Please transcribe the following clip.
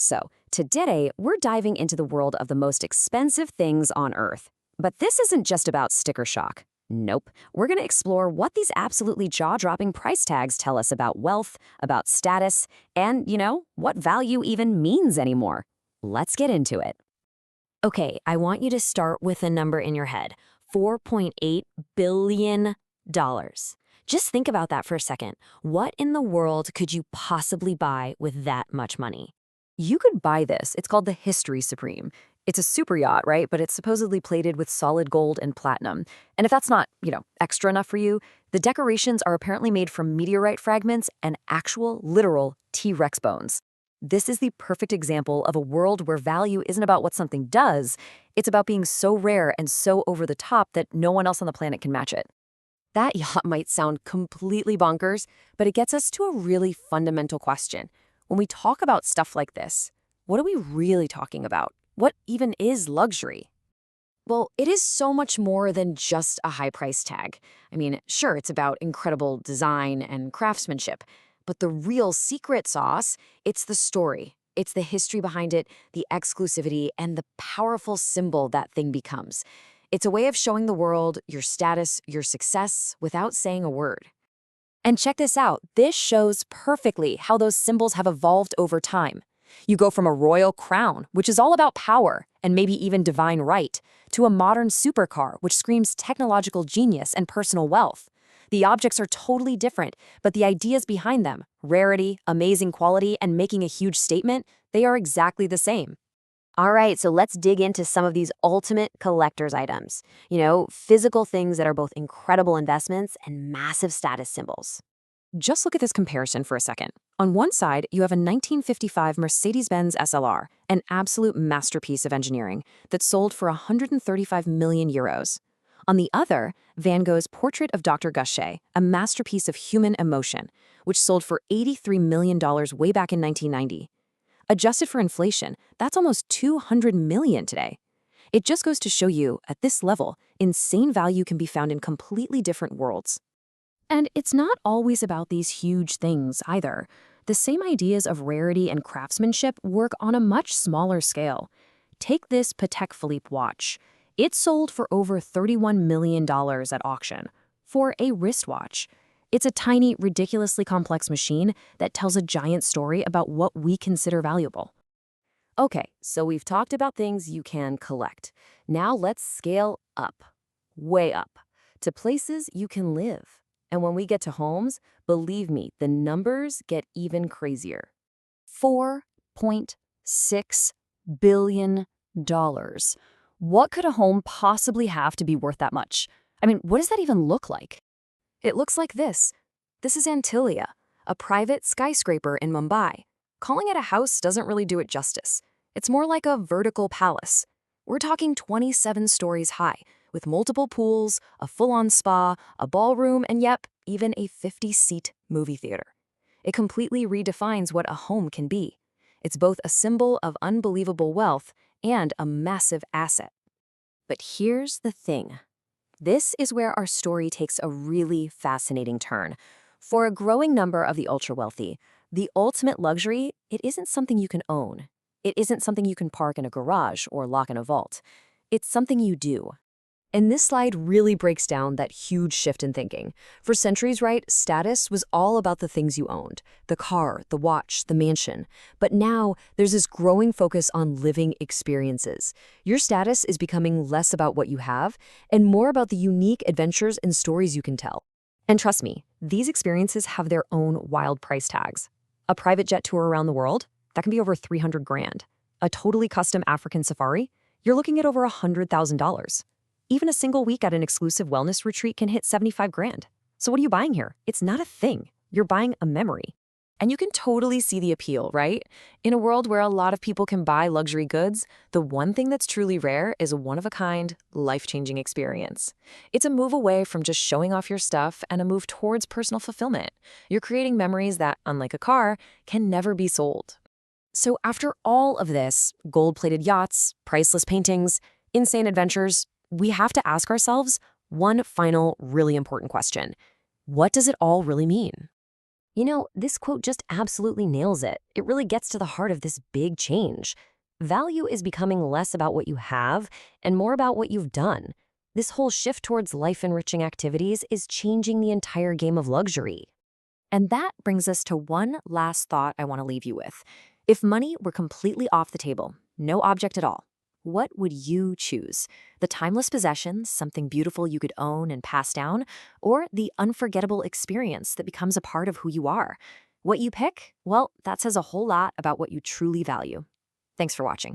So, today we're diving into the world of the most expensive things on Earth. But this isn't just about sticker shock. Nope. We're going to explore what these absolutely jaw-dropping price tags tell us about wealth, about status, and, what value even means anymore. Let's get into it. Okay, I want you to start with a number in your head. $4.8 billion. Just think about that for a second. What in the world could you possibly buy with that much money? You could buy this. It's called the History Supreme. It's a super yacht, right? But it's supposedly plated with solid gold and platinum. And if that's not, extra enough for you, the decorations are apparently made from meteorite fragments and actual, literal T-Rex bones. This is the perfect example of a world where value isn't about what something does, it's about being so rare and so over the top that no one else on the planet can match it. That yacht might sound completely bonkers, but it gets us to a really fundamental question. When we talk about stuff like this, what are we really talking about? What even is luxury? Well, it is so much more than just a high price tag. I mean, sure, it's about incredible design and craftsmanship, but the real secret sauce, it's the story. It's the history behind it, the exclusivity, and the powerful symbol that thing becomes. It's a way of showing the world your status, your success, without saying a word. And check this out. This shows perfectly how those symbols have evolved over time. You go from a royal crown, which is all about power and maybe even divine right, to a modern supercar, which screams technological genius and personal wealth. The objects are totally different, but the ideas behind them, rarity, amazing quality, and making a huge statement, they are exactly the same. All right, so let's dig into some of these ultimate collector's items. Physical things that are both incredible investments and massive status symbols. Just look at this comparison for a second. On one side, you have a 1955 Mercedes-Benz SLR, an absolute masterpiece of engineering that sold for 135 million euros. On the other, Van Gogh's Portrait of Dr. Gaucher, a masterpiece of human emotion, which sold for $83 million way back in 1990. Adjusted for inflation, that's almost 200 million today. It just goes to show you, at this level, insane value can be found in completely different worlds. And it's not always about these huge things either. The same ideas of rarity and craftsmanship work on a much smaller scale. Take this Patek Philippe watch. It sold for over $31 million at auction for a wristwatch. It's a tiny, ridiculously complex machine that tells a giant story about what we consider valuable. Okay, so we've talked about things you can collect. Now let's scale up, way up, to places you can live. And when we get to homes, believe me, the numbers get even crazier. $4.6 billion. What could a home possibly have to be worth that much? I mean, what does that even look like? It looks like this. This is Antilia, a private skyscraper in Mumbai. Calling it a house doesn't really do it justice. It's more like a vertical palace. We're talking 27 stories high, with multiple pools, a full-on spa, a ballroom, and even a 50-seat movie theater. It completely redefines what a home can be. It's both a symbol of unbelievable wealth and a massive asset. But here's the thing. This is where our story takes a really fascinating turn. For a growing number of the ultra-wealthy, the ultimate luxury, it isn't something you can own. It isn't something you can park in a garage or lock in a vault. It's something you do. And this slide really breaks down that huge shift in thinking. For centuries, right, status was all about the things you owned. The car, the watch, the mansion. But now, there's this growing focus on living experiences. Your status is becoming less about what you have and more about the unique adventures and stories you can tell. And trust me, these experiences have their own wild price tags. A private jet tour around the world? That can be over 300 grand. A totally custom African safari? You're looking at over $100,000. Even a single week at an exclusive wellness retreat can hit 75 grand. So what are you buying here? It's not a thing. You're buying a memory. And you can totally see the appeal, right? In a world where a lot of people can buy luxury goods, the one thing that's truly rare is a one-of-a-kind, life-changing experience. It's a move away from just showing off your stuff and a move towards personal fulfillment. You're creating memories that, unlike a car, can never be sold. So after all of this, gold-plated yachts, priceless paintings, insane adventures, we have to ask ourselves one final really important question. What does it all really mean? This quote just absolutely nails it. It really gets to the heart of this big change. Value is becoming less about what you have and more about what you've done. This whole shift towards life-enriching activities is changing the entire game of luxury. And that brings us to one last thought I want to leave you with. If money were completely off the table, no object at all, what would you choose? The timeless possessions, something beautiful you could own and pass down, or the unforgettable experience that becomes a part of who you are? What you pick? Well, that says a whole lot about what you truly value. Thanks for watching.